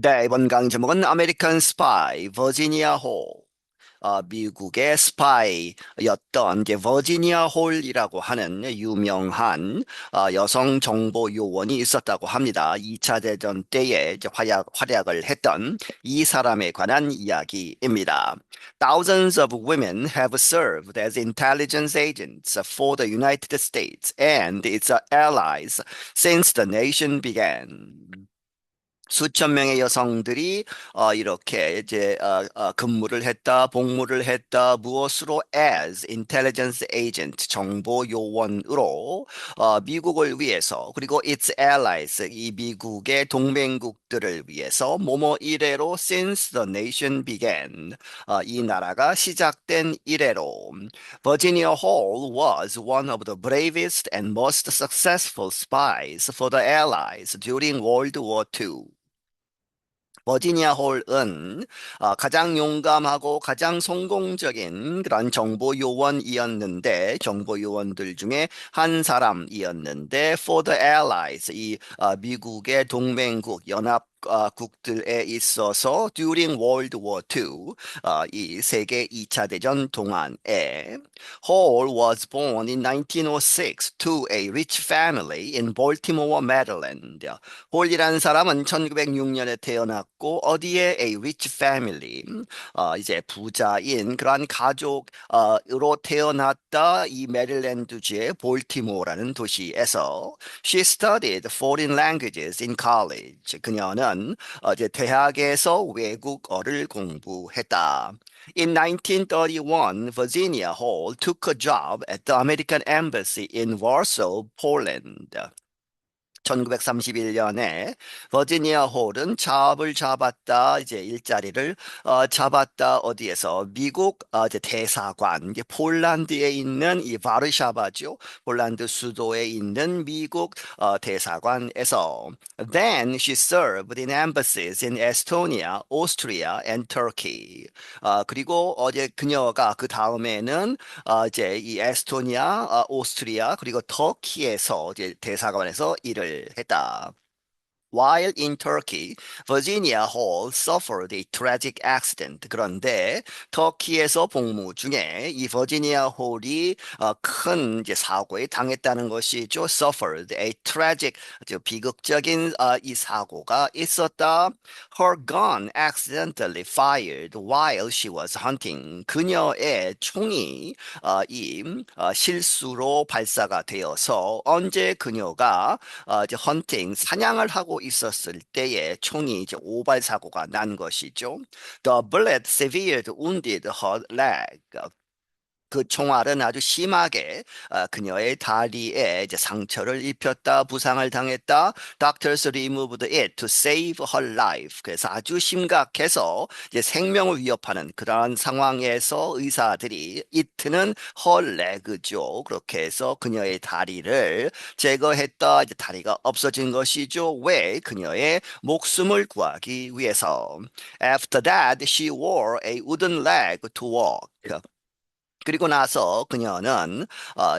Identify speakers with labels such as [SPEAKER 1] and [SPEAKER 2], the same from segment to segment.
[SPEAKER 1] 네, 이번 강의 제목은 아메리칸 스파이, 버지니아 홀. 미국의 스파이였던 이제 버지니아 홀이라고 하는 유명한 여성 정보 요원이 있었다고 합니다. 2차 대전 때에 이제 활약을 했던 이 사람에 관한 이야기입니다. Thousands of women have served as intelligence agents for the United States and its allies since the nation began. 수천 명의 여성들이 이렇게 이제 근무를 했다, 복무를 했다, 무엇으로 as intelligence agent 정보 요원으로 미국을 위해서 그리고 its allies 이 미국의 동맹국들을 위해서 뭐뭐 이래로 since the nation began 이 나라가 시작된 이래로 Virginia Hall was one of the bravest and most successful spies for the Allies during World War II. 버지니아 홀은 가장 용감하고 가장 성공적인 그런 정보 요원이었는데 정보 요원들 중에 한 사람이었는데 for the Allies 이 미국의 동맹국 연합 국들에 있어서 during World War II 이 세계 2차 대전 동안에 Hall was born in 1906 to a rich family in Baltimore, Maryland. 홀이라는 사람은 1906년에 태어났고 어디에 a rich family 이제 부자인 그러한 가족으로 태어났다 이 메릴랜드주의 볼티모어라는 도시에서 she studied foreign languages in college. 그녀는 이제 대학에서 외국어를 공부했다. In 1931, Virginia Hall took a job at the American Embassy in Warsaw, Poland. 1931년에 버지니아 홀은 잡을 잡았다 이제 일자리를 잡았다 어디에서 미국 이제 대사관 이게 폴란드에 있는 이 바르샤바죠 폴란드 수도에 있는 미국 대사관에서 then she served in embassies in Estonia, Austria and Turkey 그리고 어제 그녀가 그 다음에는 이제 이 에스토니아, 오스트리아 그리고 터키에서 이제 대사관에서 일을 했다. While in Turkey, Virginia Hall suffered a tragic accident. 그런데 터키에서 복무 중에 이 버지니아 홀이 큰 이제 사고에 당했다는 것이죠. Suffered a tragic, 아주 비극적인 이 사고가 있었다. Her gun accidentally fired while she was hunting. 그녀의 총이 실수로 발사가 되어서 언제 그녀가 이제 헌팅 사냥을 하고 있었을 때에 총이 이제 오발 사고가 난 것이죠. The bullet severely wounded her leg. 그 총알은 아주 심하게 그녀의 다리에 이제 상처를 입혔다, 부상을 당했다. Doctors removed it to save her life. 그래서 아주 심각해서 이제 생명을 위협하는 그러한 상황에서 의사들이 it는 her leg죠. 그렇게 해서 그녀의 다리를 제거했다. 이제 다리가 없어진 것이죠. 왜? 그녀의 목숨을 구하기 위해서. After that, she wore a wooden leg to walk. 그리고 나서 그녀는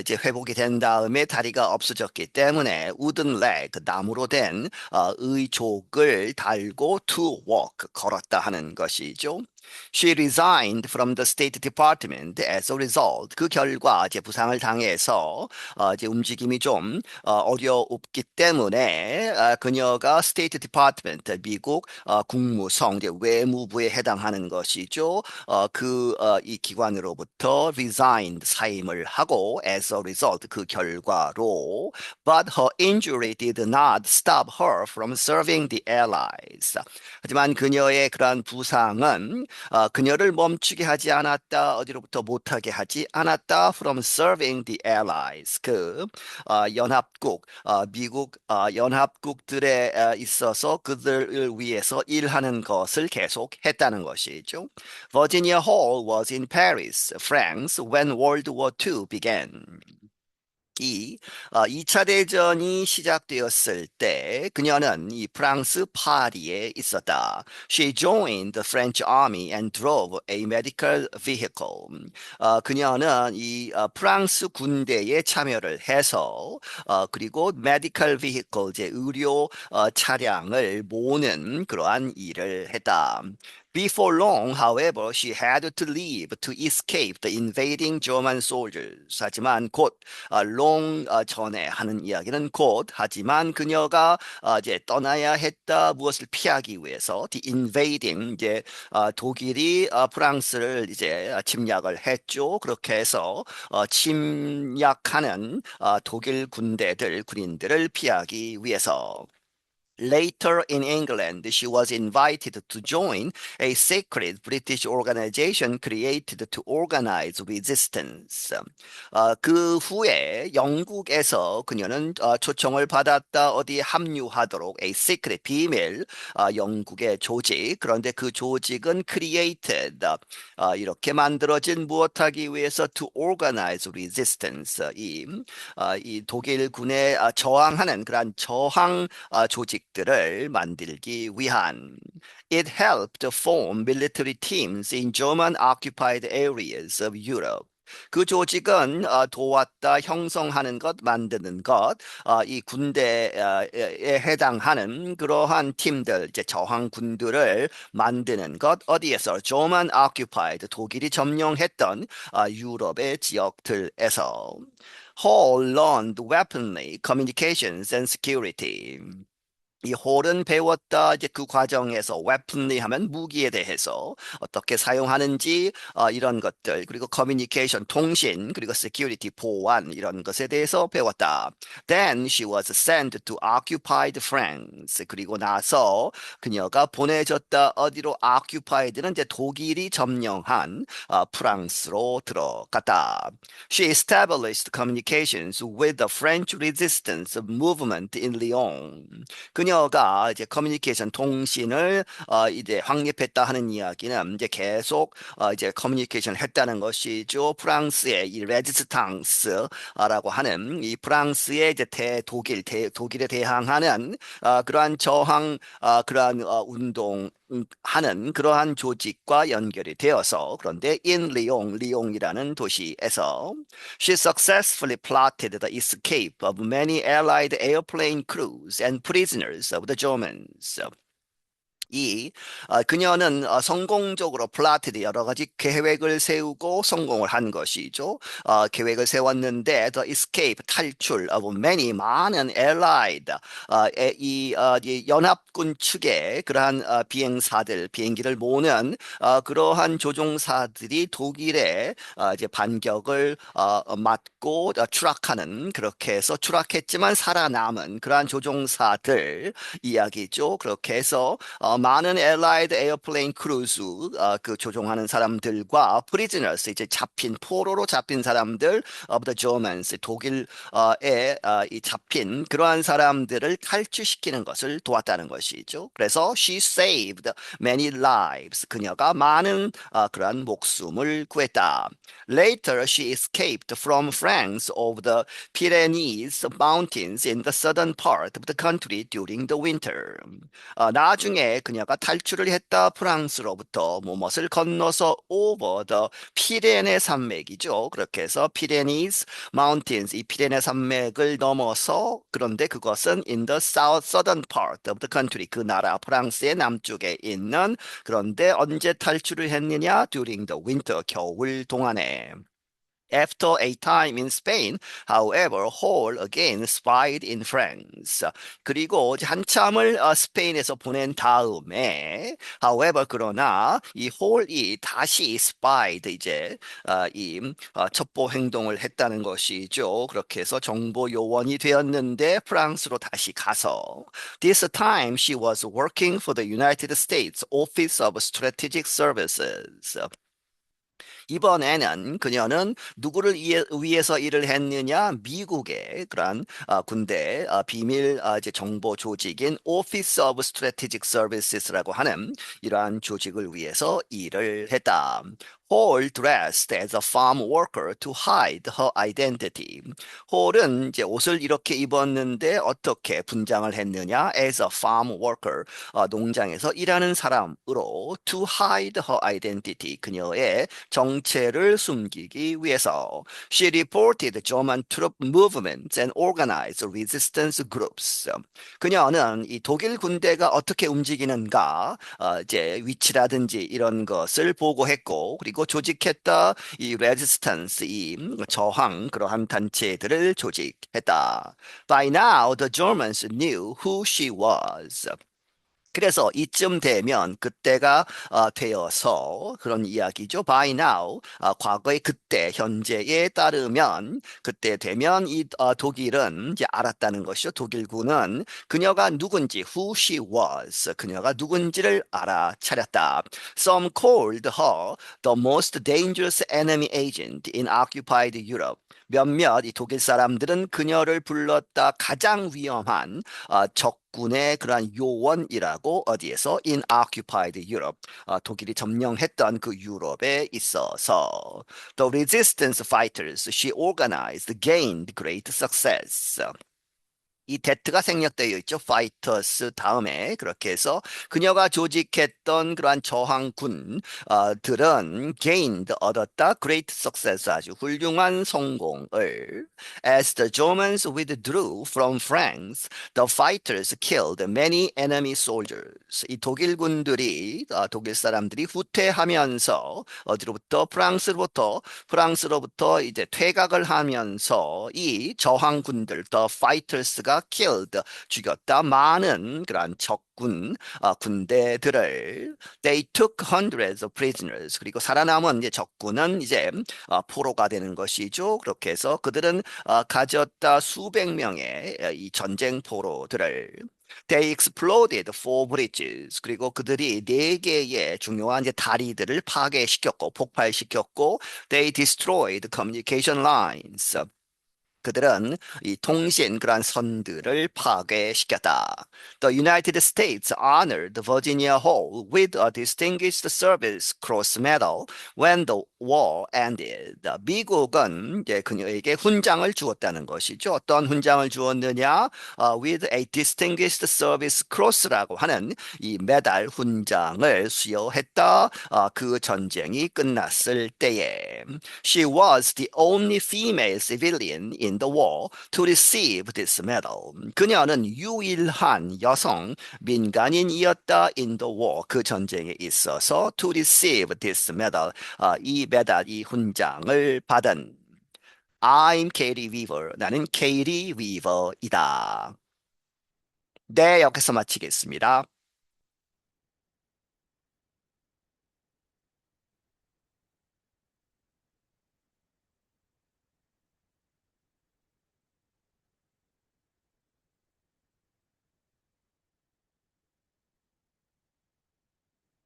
[SPEAKER 1] 이제 회복이 된 다음에 다리가 없어졌기 때문에 wooden leg, 나무로 된 의족을 달고 to walk, 걸었다 하는 것이죠. She resigned from the State Department as a result. 그 결과 이제 부상을 당해서 이제 움직임이 좀 어려웠기 때문에 그녀가 State Department, 미국 국무성, 이제 외무부에 해당하는 것이죠. 이 기관으로부터 resigned 사임을 하고 as a result 그 결과로 but her injury did not stop her from serving the allies. 하지만 그녀의 그러한 부상은 그녀를 멈추게 하지 않았다. 어디로부터 못하게 하지 않았다. From serving the allies. 연합국, 미국 연합국들에 있어서 그들을 위해서 일하는 것을 계속했다는 것이죠. Virginia Hall was in Paris, France, when World War II began. 이 2차 대전이 시작되었을 때 그녀는 이 프랑스 파리에 있었다. She joined the French army and drove a medical vehicle. 그녀는 이 프랑스 군대에 참여를 해서 그리고 medical vehicle, 제 의료 차량을 모는 그러한 일을 했다. Before long, however, she had to leave to escape the invading German soldiers. 하지만 곧 long 전에 하는 이야기는 곧 하지만 그녀가 이제 떠나야 했다 무엇을 피하기 위해서 the invading 이제 독일이 프랑스를 이제 침략을 했죠. 그렇게 해서 침략하는 독일 군인들을 피하기 위해서. Later in England, she was invited to join a secret British organization created to organize resistance. 그 후에 영국에서 그녀는 초청을 받았다 어디에 합류하도록 a secret 비밀 영국의 조직 그런데 그 조직은 created 이렇게 만들어진 무엇하기 위해서 to organize resistance 이 독일군에 저항하는 그러한 저항 조직들을 만들기 위한 It helped form military teams in German occupied areas of Europe. 그 조직은 도왔다 형성하는 것, 만드는 것, 이 군대에 해당하는 그러한 팀들, 이제 저항군들을 만드는 것, 어디에서? German occupied, 독일이 점령했던 유럽의 지역들에서. Hall learned weaponry, communications, and security. 이 홀은 배웠다. 이제 그 과정에서 weaponry 하면 무기에 대해서 어떻게 사용하는지 이런 것들 그리고 communication 통신 그리고 security 보안 이런 것에 대해서 배웠다. Then she was sent to occupied France. 그리고 나서 그녀가 보내졌다. 어디로 occupied는 이제 독일이 점령한 프랑스로 들어갔다. She established communications with the French resistance movement in Lyon. 그녀가 이제 커뮤니케이션 통신을 이제 확립했다 하는 이야기는 이제 계속 이제 커뮤니케이션 했다는 것이죠. 프랑스의 이 레지스탕스라고 하는 이 프랑스의 이제 독일에 대항하는 그러한 저항 그러한 운동 하는 그러한 조직과 연결이 되어서 그런데 in 리옹이라는 도시에서 she successfully plotted the escape of many Allied airplane crews and prisoners of the Germans. 그녀는 성공적으로 플라티드 여러 가지 계획을 세우고 성공을 한 것이죠. 계획을 세웠는데 the escape 탈출 of many 많은 allied 이 연합군 측의 그러한 비행기를 모는 그러한 조종사들이 독일의 이제 반격을 맞고 추락하는 그렇게 해서 추락했지만 살아남은 그러한 조종사들 이야기죠. 그렇게 해서 많은 Allied Airplane Crews 그 조종하는 사람들과 prisoners 이제 포로로 잡힌 사람들 of the Germans 독일에 이 잡힌 그러한 사람들을 탈출시키는 것을 도왔다는 것이죠. 그래서 she saved many lives 그녀가 많은 그러한 목숨을 구했다. Later she escaped from France over the Pyrenees mountains in the southern part of the country during the winter. 나중에 그녀가 탈출을 했다 프랑스로부터 무엇을 건너서 over the 피레네 산맥이죠. 그렇게 해서 피레니스 mountains 이 피레네 산맥을 넘어서 그런데 그것은 in the southern part of the country 그 나라 프랑스의 남쪽에 있는 그런데 언제 탈출을 했느냐 during the winter 겨울 동안에 After a time in Spain, however, Hall again spied in France. 그리고 한참을 스페인에서 보낸 다음에, however, 그러나 이 홀이 다시 spied 이제 이 첩보 행동을 했다는 것이죠. 그렇게 해서 정보 요원이 되었는데 프랑스로 다시 가서 This time she was working for the United States Office of Strategic Services. 이번에는 그녀는 누구를 위해서 일을 했느냐? 미국의 그런 군대 비밀 이제 정보 조직인 Office of Strategic Services라고 하는 이러한 조직을 위해서 일을 했다. Hall dressed as a farm worker to hide her identity. 홀은 이제 옷을 이렇게 입었는데 어떻게 분장을 했느냐? As a farm worker, 농장에서 일하는 사람으로 to hide her identity, 그녀의 정체를 숨기기 위해서. She reported German troop movements and organized resistance groups. 그녀는 이 독일 군대가 어떻게 움직이는가, 이제 위치라든지 이런 것을 보고했고, 그리고 조직했다 이 레지스턴스, 이 저항 그러한 단체들을 조직했다. By now, the Germans knew who she was. 그래서 이쯤 되면 그때가 되어서 그런 이야기죠. By now, 과거의 그때, 현재에 따르면 그때 되면 이 독일은 이제 알았다는 것이죠. 독일군은 그녀가 누군지, who she was, 그녀가 누군지를 알아차렸다. Some called her the most dangerous enemy agent in occupied Europe. 몇몇 이 독일 사람들은 그녀를 불렀다 가장 위험한 적군의 그러한 요원이라고 어디에서 in occupied Europe, 독일이 점령했던 그 유럽에 있어서 the resistance fighters she organized gained great success. 이 대트가 생략되어 있죠. 파이터스 다음에 그렇게 해서 그녀가 조직했던 그러한 저항군들은 gained 얻었다 great success 아주 훌륭한 성공을. As the Germans withdrew from France, the fighters killed many enemy soldiers. 이 독일군들이 독일 사람들이 후퇴하면서 어디로부터 프랑스로부터 이제 퇴각을 하면서 이 저항군들 the fighters가 killed 죽였다 많은 그러한 적군 군대들을. They took hundreds of prisoners. 그리고 살아남은 이제 적군은 이제 포로가 되는 것이죠. 그렇게 해서 그들은 가졌다 수백 명의 이 전쟁 포로들을. They exploded four bridges. 그리고 그들이 네 개의 중요한 이제 다리들을 파괴시켰고 폭발시켰고, they destroyed communication lines. 그들은 이 통신 그러한 선들을 파괴시켰다. The United States honored Virginia Hall with a Distinguished Service Cross Medal when the war ended. 미국은 이제 그녀에게 훈장을 주었다는 것이죠. 어떤 훈장을 주었느냐? With a Distinguished Service Cross라고 하는 이 메달 훈장을 수여했다. 그 전쟁이 끝났을 때에. She was the only female civilian in the war to receive this medal. 그녀는 유일한 여성 민간인이었다 in the war. 그 전쟁에 있어서 to receive this medal. 이 메달, 이 훈장을 받은. I'm Katie Weaver. 나는 케이리 위버이다. 네, 여기서 마치겠습니다.